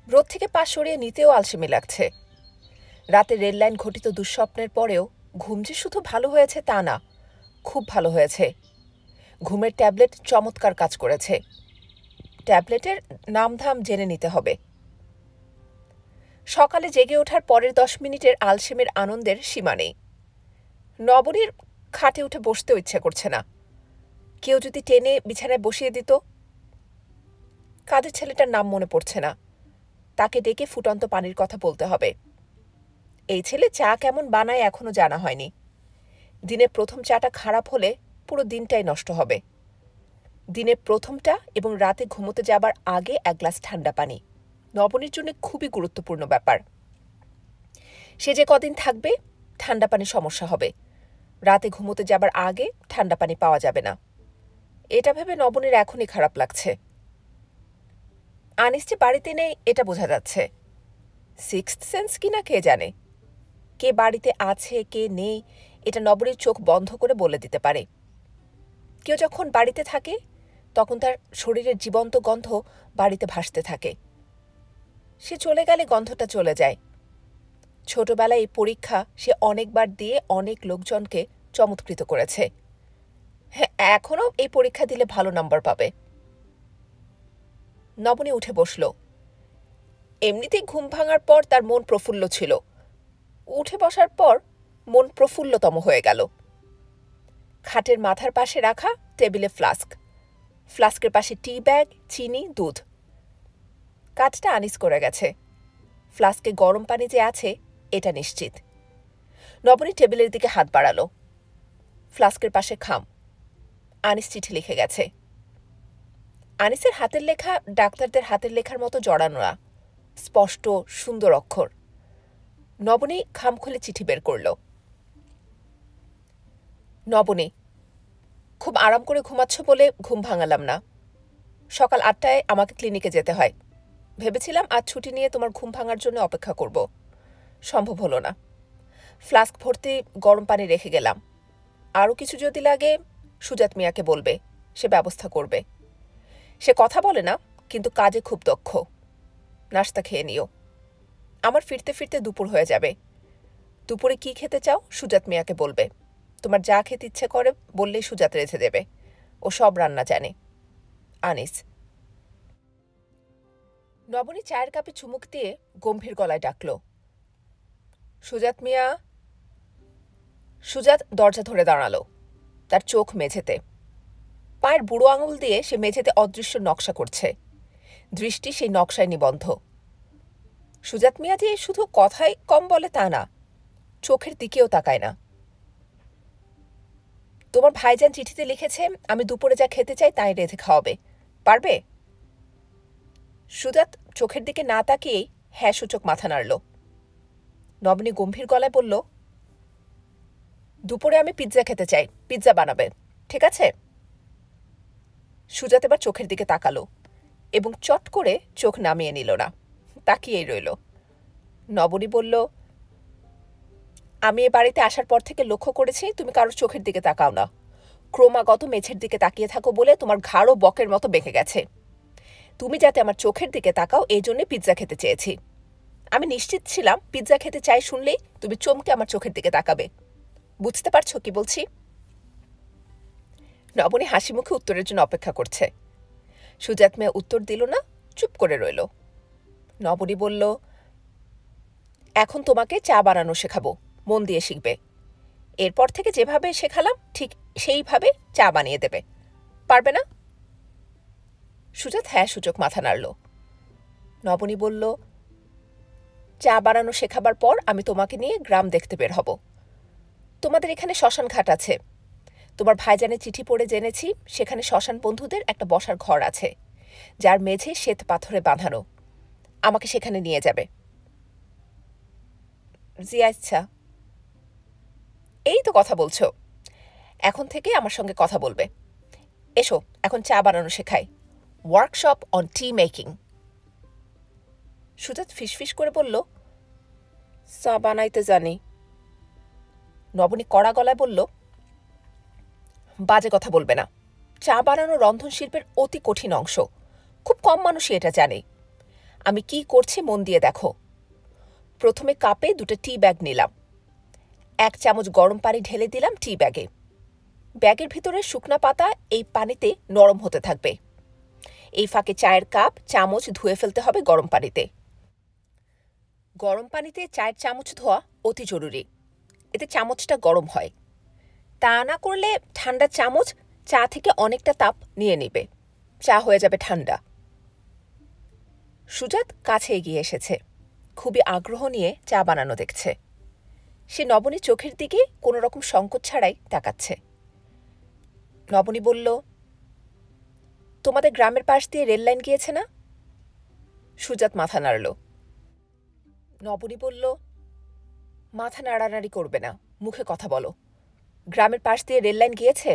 রোদ থেকে পা সরিয়ে নিতেও আলসেমি লাগছে। রাতে রেললাইন ঘটিত দুঃস্বপ্নের পরেও ঘুম যে শুধু ভালো হয়েছে তা না, খুব ভালো হয়েছে। ঘুমের ট্যাবলেট চমৎকার কাজ করেছে। ট্যাবলেটের নামধাম জেনে নিতে হবে। সকালে জেগে ওঠার পরের 10 মিনিটের আলসেমের আনন্দের সীমা নেই। নবনীর খাটে উঠে বসতেও ইচ্ছে করছে না। কেউ যদি টেনে বিছানায় বসিয়ে দিত। কাজের ছেলেটার নাম মনে পড়ছে না। তাকে ডেকে ফুটন্ত পানির কথা বলতে হবে। এই ছেলে চা কেমন বানায় এখনো জানা হয়নি। দিনের প্রথম চাটা খারাপ হলে পুরো দিনটাই নষ্ট হবে। দিনের প্রথমটা এবং রাতে ঘুমোতে যাবার আগে 1 গ্লাস ঠান্ডা পানি নবনীর জন্য খুবই গুরুত্বপূর্ণ ব্যাপার। সে যে কদিন থাকবে ঠান্ডা পানি সমস্যা হবে। রাতে ঘুমোতে যাবার আগে ঠান্ডা পানি পাওয়া যাবে না। এটা ভেবে নবনীর এখনই খারাপ লাগছে। আনিস যে বাড়িতে নেই এটা বোঝা যাচ্ছে। সিক্সথ সেন্স কিনা কে জানে। কে বাড়িতে আছে কে নেই এটা নবনীর চোখ বন্ধ করে বলে দিতে পারে। কেউ যখন বাড়িতে থাকে তখন তার শরীরের জীবন্ত গন্ধ বাড়িতে ভাসতে থাকে। সে চলে গেলে গন্ধটা চলে যায়। ছোটবেলায় এই পরীক্ষা সে অনেকবার দিয়ে অনেক লোকজনকে চমৎকৃত করেছে। হ্যাঁ, এখনও এই পরীক্ষা দিলে ভালো নাম্বার পাবে। নবনী উঠে বসল। এমনিতেই ঘুম ভাঙার পর তার মন প্রফুল্ল ছিল। উঠে বসার পর মন প্রফুল্লতম হয়ে গেল। খাটের মাথার পাশে রাখা টেবিলে ফ্লাস্ক, ফ্লাস্কের পাশে টি ব্যাগ, চিনি, দুধ। কাজটা আনিস করে গেছে। ফ্লাস্কে গরম পানি যে আছে এটা নিশ্চিত। নবনী টেবিলের দিকে হাত বাড়ালো। ফ্লাস্কের পাশে খাম। আনিস চিঠি লিখে গেছে। আনিসের হাতের লেখা ডাক্তারদের হাতের লেখার মতো জড়ানো না, স্পষ্ট সুন্দর অক্ষর। নবনী খাম খুলে চিঠি বের করল। নবনী, খুব আরাম করে ঘুমাচ্ছ বলে ঘুম ভাঙালাম না। সকাল 8টায় আমাকে ক্লিনিকে যেতে হয়। ভেবেছিলাম আজ ছুটি নিয়ে তোমার ঘুম ভাঙার জন্য অপেক্ষা করব। সম্ভব হলো না। ফ্লাস্ক ভর্তি গরম পানি রেখে গেলাম। আরও কিছু যদি লাগে সুজাত মিয়াকে বলবে, সে ব্যবস্থা করবে। সে কথা বলে না কিন্তু কাজে খুব দক্ষ। নাস্তা খেয়ে নিও। আমার ফিরতে ফিরতে দুপুর হয়ে যাবে। দুপুরে কি খেতে চাও সুজাত মিয়াকে বলবে। তোমার যা খেতে ইচ্ছে করে বললেই সুজাত রেঁধে দেবে। ও সব রান্না জানে। আনিস। নবনী চায়ের কাপে চুমুক দিয়ে গম্ভীর গলায় ডাকল, সুজাত মিয়া। সুজাত দরজা ধরে দাঁড়ালো। তার চোখ মেঝেতে। পায়ের বুড়ো আঙুল দিয়ে সে মেঝেতে অদৃশ্য নকশা করছে। দৃষ্টি সেই নকশায় নিবন্ধ। সুজাত মিয়া যে শুধু কথাই কম বলে তা না, চোখের দিকেও তাকায় না। তোমার ভাইজান চিঠিতে লিখেছে আমি দুপুরে যা খেতে চাই তাই রেঁধে খাওয়াবে, পারবে? সুজাত চোখের দিকে না তাকিয়েই হ্যাঁ সূচক মাথা নাড়ল। নবনী গম্ভীর গলায় বলল, দুপুরে আমি পিৎজা খেতে চাই, পিৎজা বানাবে, ঠিক আছে? সুজাত এবার চোখের দিকে তাকালো এবং চট করে চোখ নামিয়ে নিল না, তাকিয়েই রইল। নবনী বলল, আমি এ বাড়িতে আসার পর থেকে লক্ষ্য করেছি তুমি কারোর চোখের দিকে তাকাও না। ক্রমাগত মেঝের দিকে তাকিয়ে থাকো বলে তোমার ঘাড়ও বকের মতো বেঁকে গেছে। তুমি যাতে আমার চোখের দিকে তাকাও এই জন্যে পিৎজা খেতে চেয়েছি। আমি নিশ্চিত ছিলাম পিৎজা খেতে চাই শুনলেই তুমি চমকে আমার চোখের দিকে তাকাবে। বুঝতে পারছো কি বলছি? নবনী হাসি মুখে উত্তরের জন্য অপেক্ষা করছে। সুজাত মেয়ে উত্তর দিল না, চুপ করে রইল। নবনী বলল, এখন তোমাকে চা বানানো শেখাবো, মন দিয়ে শিখবে। এরপর থেকে যেভাবে শেখালাম ঠিক সেইভাবে চা বানিয়ে দেবে, পারবে না? সুজাত হ্যাঁ সূচক মাথা নাড়ল। নবনী বলল, চা বানানো শেখাবার পর আমি তোমাকে নিয়ে গ্রাম দেখতে বের হব। তোমাদের এখানে শ্মশান ঘাট আছে। তোমার ভাইজানের চিঠি পড়ে জেনেছি সেখানে শ্মশান বন্ধুদের একটা বসার ঘর আছে, যার মেঝে শ্বেত পাথরে বাঁধানো। আমাকে সেখানে নিয়ে যাবে। জি আচ্ছা। এই তো কথা বলছো, এখন থেকে আমার সঙ্গে কথা বলবে। এসো এখন চা বানানো শেখাই, ওয়ার্কশপ অন টি মেকিং। সুজাত ফিসফিস করে বলল, চা বানাইতে জানি। নবনী কড়া গলায় বলল, বাজে কথা বলবে না। চা বানানো রন্ধন শিল্পের অতি কঠিন অংশ, খুব কম মানুষই এটা জানে। আমি কি করছি মন দিয়ে দেখো। প্রথমে কাপে 2টা টি ব্যাগ নিলাম। 1 চামচ গরম পানি ঢেলে দিলাম টি ব্যাগে। ব্যাগের ভিতরে শুকনা পাতা এই পানিতে নরম হতে থাকবে। এই ফাঁকে চায়ের কাপ চামচ ধুয়ে ফেলতে হবে গরম পানিতে। গরম পানিতে চায়ের চামচ ধোয়া অতি জরুরি, এতে চামচটা গরম হয়। তা না করলে ঠান্ডা চামচ চা থেকে অনেকটা তাপ নিয়ে নেবে, চা হয়ে যাবে ঠান্ডা। সুজাত কাছে এগিয়ে এসেছে, খুবই আগ্রহ নিয়ে চা বানানো দেখছে। সে নবনী চোখের দিকে কোনো রকম সংকোচ ছাড়াই তাকাচ্ছে। নবনী বলল, তোমাদের গ্রামের পাশ দিয়ে রেল লাইন গিয়েছে না? সুজাত মাথা নাড়ল। নবনী বলল, মাথা নাড়ানাড়ি করবে না, মুখে কথা বলো। গ্রামের পাশ দিয়ে রেল লাইন গিয়েছে?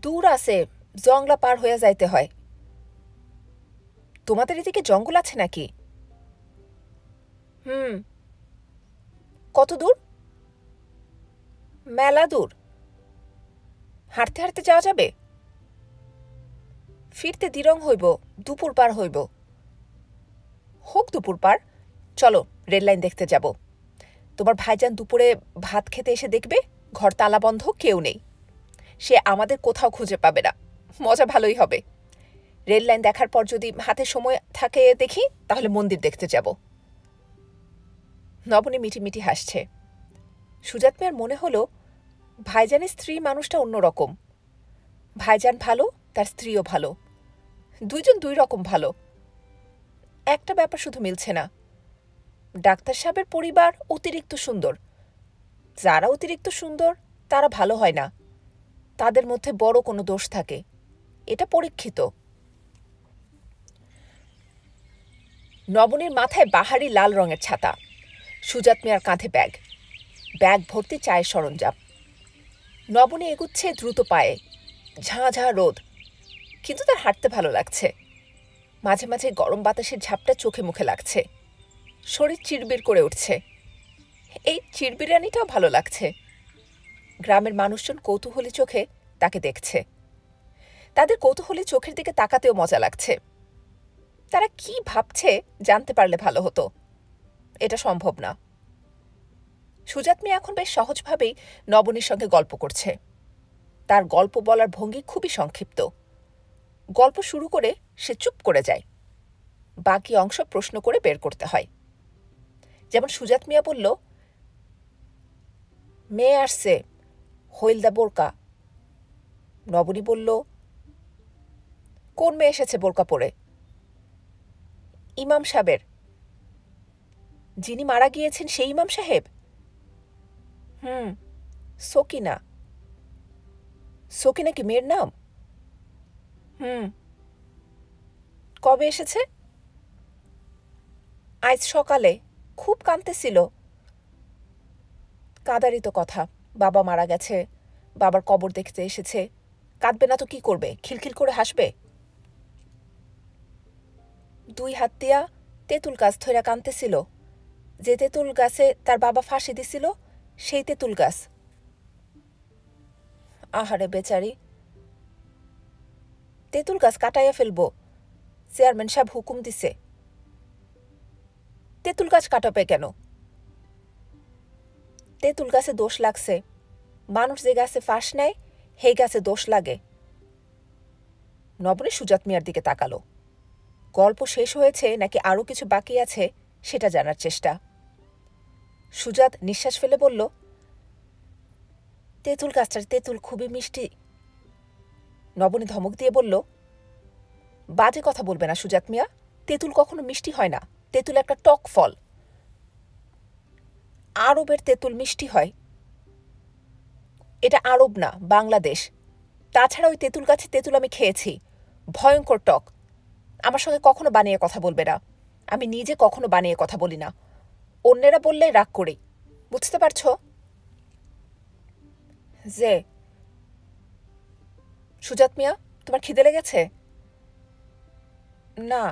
দূর আছে, জংলা পার হয়ে যাইতে হয়। তোমাদের এদিকে জঙ্গল আছে নাকি? কত দূর? মেলা দূর। হাঁটতে হাঁটতে যাওয়া যাবে? ফিরতে দিরং হইব, দুপুর পার হইব। হোক দুপুর পার, চলো রেল লাইন দেখতে যাব। তোমার ভাইজান দুপুরে ভাত খেতে এসে দেখবে ঘর তালা বন্ধ, কেউ নেই। সে আমাদের কোথাও খুঁজে পাবে না, মজা ভালোই হবে। রেল লাইন দেখার পর যদি হাতে সময় থাকে দেখি, তাহলে মন্দির দেখতে যাব। নবনী মিটিমিটি হাসছে। সুজাত মেয়ের মনে হলো ভাইজানের স্ত্রী মানুষটা অন্যরকম। ভাইজান ভালো, তার স্ত্রীও ভালো, দুইজন দুই রকম ভালো। একটা ব্যাপার শুধু মিলছে না, ডাক্তার সাহেবের পরিবার অতিরিক্ত সুন্দর। যারা অতিরিক্ত সুন্দর তারা ভালো হয় না, তাদের মধ্যে বড় কোনো দোষ থাকে, এটা পরীক্ষিত। নবনীর মাথায় বাহারি লাল রঙের ছাতা, সুজাত মিয়ার কাঁধে ব্যাগ, ব্যাগ ভর্তি চায়ের সরঞ্জাম। নবনী এগুচ্ছে দ্রুত পায়ে, ঝাঁ ঝাঁ রোদ, কিন্তু তার হাঁটতে ভালো লাগছে। মাঝে মাঝে গরম বাতাসের ঝাপটা চোখে মুখে লাগছে, শরীর চিড়বিড় করে উঠছে। এই চিড়বিড়ানিটাও ভালো লাগছে। গ্রামের মানুষজন কৌতূহলী চোখে তাকে দেখছে। তাদের কৌতূহলী চোখের দিকে তাকাতেও মজা লাগছে। তারা কি ভাবছে জানতে পারলে ভালো হতো, এটা সম্ভব না। সুজাত মিয়া এখন বেশ সহজভাবেই নবনীর সঙ্গে গল্প করছে। তার গল্প বলার ভঙ্গি খুবই সংক্ষিপ্ত। গল্প শুরু করে সে চুপ করে যায়, বাকি অংশ প্রশ্ন করে বের করতে হয়। যেমন সুজাত মিয়া বলল, মেয়ে আসছে, হইলদা বোরকা। নবনী বলল, কোন মেয়ে এসেছে বোরকা পরে? ইমাম সাহেবের। যিনি মারা গিয়েছেন সেই ইমাম সাহেব? সকিনা। সকিনা কি মেয়ের নাম? কবে এসেছে? আজ সকালে, খুব কাঁদতেছিল। কাঁদারই তো কথা, বাবা মারা গেছে, বাবার কবর দেখতে এসেছে, কাঁদবে না তো কি করবে, খিলখিল করে হাসবে। 2 হাত দিয়া তেঁতুল গাছ ধইরা কাঁদতেছিল, যে তেঁতুল গাছে তার বাবা ফাঁসি দিছিল সেই তেঁতুল গাছ। আহারে বেচারি, তেঁতুল গাছ কাটাইয়া ফেলবো, চেয়ারম্যান সাহেব হুকুম দিছে। তেঁতুল গাছ কাটাবে কেন? তেঁতুল গাছে দোষ লাগছে, মানুষ যে গাছে ফাঁস নেয় সেই গাছে দোষ লাগে। নবনী সুজাত মিয়ার দিকে তাকালো। গল্প শেষ হয়েছে নাকি আরও কিছু বাকি আছে সেটা জানার চেষ্টা। সুজাত নিঃশ্বাস ফেলে বলল, তেঁতুল গাছটার তেঁতুল খুবই মিষ্টি। নবনী ধমক দিয়ে বলল, বাজে কথা বলবে না সুজাত মিয়া, তেঁতুল কখনো মিষ্টি হয় না, তেঁতুল একটা টক ফল। আরবের তেঁতুল মিষ্টি হয়। এটা আরব না, বাংলাদেশ। তাছাড়া ওই তেঁতুল গাছে তেঁতুল আমি খেয়েছি, ভয়ঙ্কর টক। আমার সঙ্গে কখনো বানিয়ে কথা বলবে না, আমি নিজে কখনো বানিয়ে কথা বলি না, অন্যেরা বললে রাগ করি, বুঝতে পারছ? যে সুজাত মিয়া, তোমার খিদে লেগেছে? না।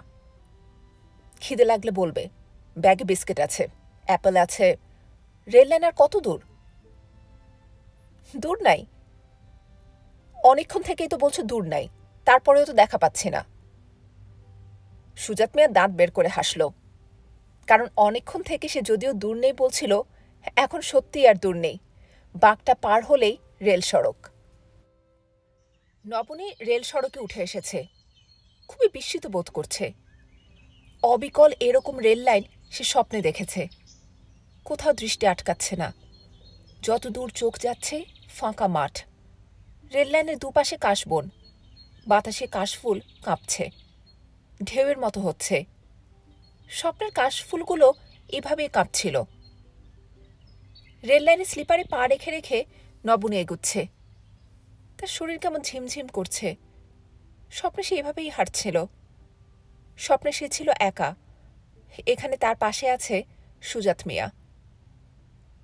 খিদে লাগলে বলবে, ব্যাগে বিস্কিট আছে, অ্যাপেল আছে। রেল লাইন আর কত দূর? দূর নাই। অনেকক্ষণ থেকেই তো বলছো দূর নাই, তারপরেও তো দেখা পাচ্ছি না। সুজাত মিয়া দাঁত বের করে হাসল, কারণ অনেকক্ষণ থেকে সে যদিও দূর নেই বলছিল, এখন সত্যি আর দূর নেই। বাঁকটা পার হলেই রেল সড়ক। নবনী রেল সড়কে উঠে এসেছে, খুবই বিস্মিত বোধ করছে। অবিকল এরকম রেল লাইন সে স্বপ্নে দেখেছে। কোথাও দৃষ্টি আটকাচ্ছে না, যত দূর চোখ যাচ্ছে ফাঁকা মাঠ, রেল লাইনের দুপাশে কাশবন, বাতাসে কাশফুল কাঁপছে, ঢেউয়ের মতো হচ্ছে। স্বপ্নের কাশফুলগুলো এভাবেই কাঁপছিল। রেল লাইনে স্লিপারে পা রেখে রেখে নবনী এগুচ্ছে, তার শরীর কেমন ঝিমঝিম করছে। স্বপ্নে সে এভাবেই হাঁটছিল। স্বপ্নে সে ছিল একা, এখানে তার পাশে আছে সুজাত মিয়া।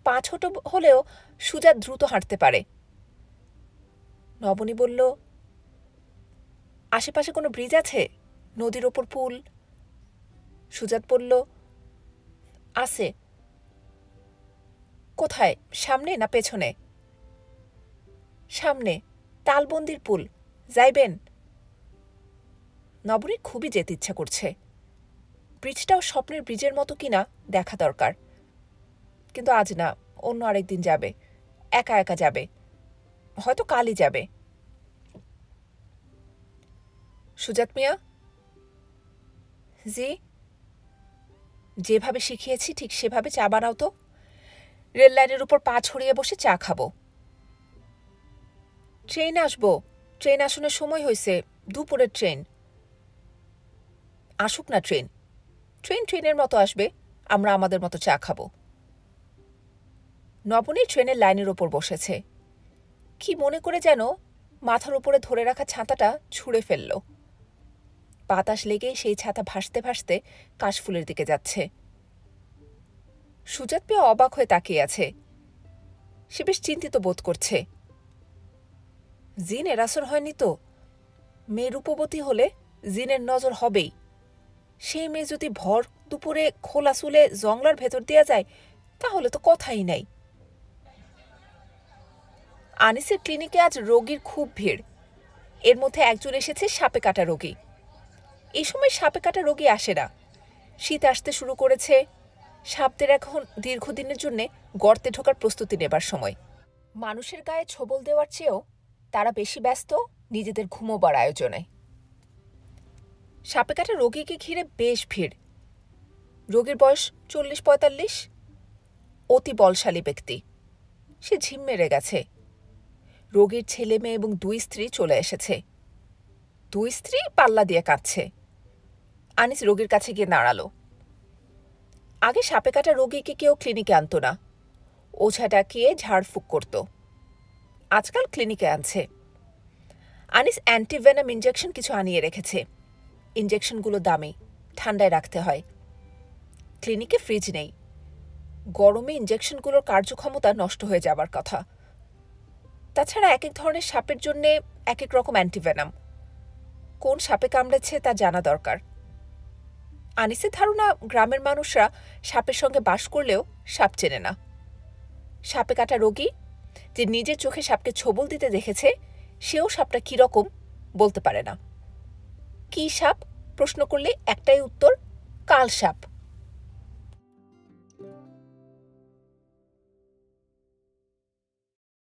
পা ছোট হলেও সুজাত দ্রুত হাঁটতে পারে। নবনী বলল, আশেপাশে কোনো ব্রিজ আছে, নদীর ওপর পুল? সুজাত বলল, আছে। কোথায়, সামনে না পেছনে? সামনে, তালবন্দির পুল, যাইবেন? নবনীর খুবই যেতে ইচ্ছা করছে। ব্রিজটাও স্বপ্নের ব্রিজের মতো কিনা দেখা দরকার, কিন্তু আজ না, অন্য আরেকদিন যাবে, একা একা যাবে, হয়তো কালই যাবে। সুজাত মিয়া? জি? যেভাবে শিখিয়েছি ঠিক সেভাবে চা বানাও তো। রেল লাইনের উপর পা ছড়িয়ে বসে চা খাবো। ট্রেন আসবো, ট্রেন আসনের সময় হয়েছে, দুপুরের ট্রেন। আসুক না ট্রেন, ট্রেন ট্রেনের মতো আসবে, আমরা আমাদের মতো চা খাবো। নবনী ট্রেনের লাইনের ওপর বসেছে, কি মনে করে যেন মাথার উপরে ধরে রাখা ছাতাটা ছুঁড়ে ফেলল। বাতাস লেগে সেই ছাতা ভাসতে ভাসতে কাশফুলের দিকে যাচ্ছে। সুজাত মিয়া অবাক হয়ে তাকিয়ে আছে, সে বেশ চিন্তিত বোধ করছে। জিন এরাসর হয়নি তো? মেয়ে রূপবতী হলে জিনের নজর হবেই। সেই মেয়ে যদি ভর দুপুরে খোলা চুলে জংলার ভেতর দেয়া যায়, তাহলে তো কথাই নাই। আনিসের ক্লিনিকে আজ রোগীর খুব ভিড়। এর মধ্যে একজন এসেছে সাপে কাটা রোগী। এই সময় সাপে কাটা রোগী আসে না। শীত আসতে শুরু করেছে, সাপদের এখন দীর্ঘদিনের জন্য গর্তে ঢোকার প্রস্তুতি নেবার সময়। মানুষের গায়ে ছোবল দেওয়ার চেয়েও তারা বেশি ব্যস্ত নিজেদের ঘুমোবার আয়োজনে। সাপে কাটা রোগীকে ঘিরে বেশ ভিড়। রোগীর বয়স 40-45, অতি বলশালী ব্যক্তি। সে ঝিম মেরে গেছে। রোগীর ছেলে মেয়ে এবং 2 স্ত্রী চলে এসেছে। 2 স্ত্রী পাল্লা দিয়ে কাঁদছে। আনিস রোগীর কাছে গিয়ে দাঁড়ালো। আগে সাপে কাটা রোগীকে কেউ ক্লিনিকে আনত না, ওঝা ডাকিয়ে ঝাড়ফুঁক করত। আজকাল ক্লিনিকে আনছে। আনিস অ্যান্টিভেনাম ইঞ্জেকশন কিছু আনিয়ে রেখেছে। ইঞ্জেকশনগুলো দামি, ঠান্ডায় রাখতে হয়। ক্লিনিকে ফ্রিজ নেই। গরমে ইঞ্জেকশনগুলোর কার্যক্ষমতা নষ্ট হয়ে যাবার কথা। তাছাড়া এক এক ধরনের সাপের জন্য এক এক রকম অ্যান্টিভেনাম। কোন সাপে কামড়েছে তা জানা দরকার। আনিসের ধারণা গ্রামের মানুষরা সাপের সঙ্গে বাস করলেও সাপ চেনে না। সাপে কাটা রোগী যে নিজের চোখে সাপকে ছোবল দিতে দেখেছে, সেও সাপটা কীরকম বলতে পারে না। কী সাপ প্রশ্ন করলে একটাই উত্তর, কাল সাপ।